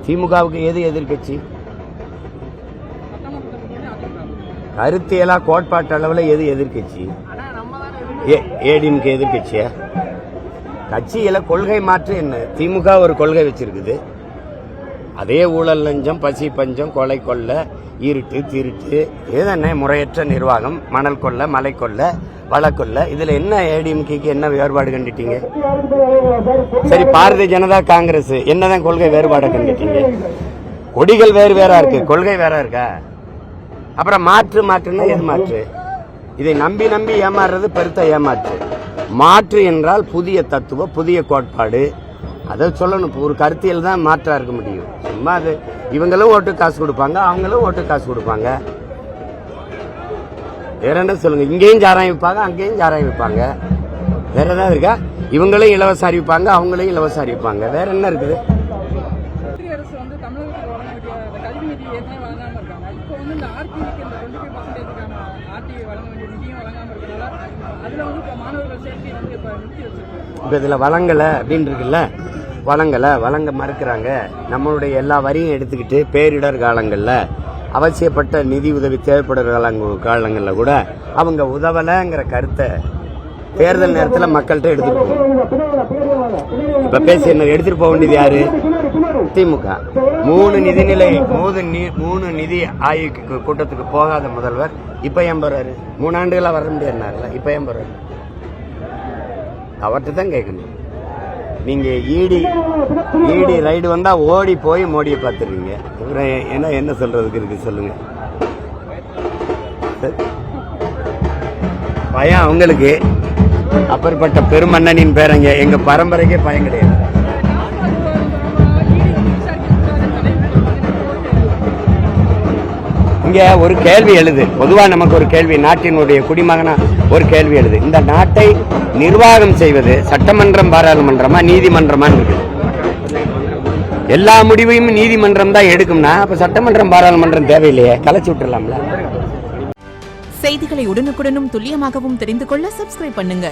திமுகவுக்கு எது எதிர்கட்சி? கருத்தியலா கோட்பாட்டு அளவுல எது எதிர்கட்சி? ஏடிஎம்கே எதிர்கட்சியா? கட்சியில கொள்கை மாற்று என்ன? திமுக ஒரு கொள்கை வச்சிருக்குது. அதே ஊழல், லஞ்சம், பசி, பஞ்சம், கொலை, கொள்ள, இருட்டு, திருட்டு, ஏதென்ன முறையற்ற நிர்வாகம், மணல் கொள்ள, மலை கொள்ள, வழக்கொள்ள, இதுல என்ன ஏடிஎம்கேக்கு என்ன வேறுபாடு கண்டுட்டீங்க? சரி, பாரதிய ஜனதா காங்கிரஸ் என்னதான் கொள்கை வேறுபாடு கண்டுட்டீங்க? கொடிகள் வேறு வேறா இருக்கு, கொள்கை வேற இருக்கா? அப்புறம் மாற்றுன்னா எது மாற்று? இதை நம்பி நம்பி ஏமாறுறது பெருத்த ஏமாற்று. மாற்று என்றால் புதிய தத்துவம், புதிய கோட்பாடு, அதை சொல்லணும். ஒரு கருத்தியல் தான் மாற்றா இருக்க முடியும். சும்மா அது இவங்களும் ஓட்டு காசு கொடுப்பாங்க, அவங்களும் ஓட்டு காசு கொடுப்பாங்க. வேற என்ன சொல்லுங்க? இங்கேயும் சாராயம் விற்பாங்க, அங்கேயும் சாராயம் விற்பாங்க. வேற ஏதாவது இருக்கா? இவங்களும் இலவசம் அறிவிப்பாங்க, அவங்களையும் இலவசம் அறிவிப்பாங்க. வேற என்ன இருக்குது? இப்ப இதுல வழங்கலை அப்படின்னு இருக்குல்ல, வழங்க மறுக்கிறாங்க. நம்மளுடைய எல்லா வரியும் எடுத்துக்கிட்டு பேரிடர் காலங்கள்ல அவசியப்பட்ட நிதி உதவி தேவைப்படுற காலங்கள்ல கூட அவங்க உதவலைங்கிற கருத்தை தேர்தல் நேரத்தில் மக்கள்கிட்ட எடுத்துட்டு போகணும். இப்ப பேசி என்ன எடுத்துட்டு போக வேண்டியது யாரு? திமுக. 3 நிதி ஆய்வு கூட்டத்துக்கு போகாத முதல்வர் இப்ப ஏன் போறாரு? 3 ஆண்டுகளா வர முடியாதுனால இப்ப ஏன் போறாரு? அவர்கிட்ட தான் கேட்கணும். நீங்க ஈடி ரைடு வந்தா ஓடி போய் மோடியை பார்த்துருவீங்க. என்ன சொல்றதுக்கு இருக்கு சொல்லுங்க? பயம் அவங்களுக்கு. அப்பேற்பட்ட பெருமன்னனின் பேரங்க. எங்க பரம்பரைக்கே பயம் கிடையாது. இங்க ஒரு கேள்வி எழுது. பொதுவா நமக்கு ஒரு கேள்வி, நாட்டினுடைய குடிமகனா ஒரு கேள்வி எழுது. இந்த நாட்டை நிர்வாகம் செய்வது சட்டமன்றம், பாராளுமன்றமா, நீதிமன்றமா இருக்கு? எல்லா முடிவையும் நீதிமன்றம் தான் எடுக்கும்னா அப்ப சட்டமன்றம், பாராளுமன்றம் தேவையில்லையே, கலைச்சு விட்டுறலாம்ல. செய்திகளை உடனுக்குடனும் துல்லியமாகவும் தெரிந்து கொள்ள சப்ஸ்கிரைப் பண்ணுங்க.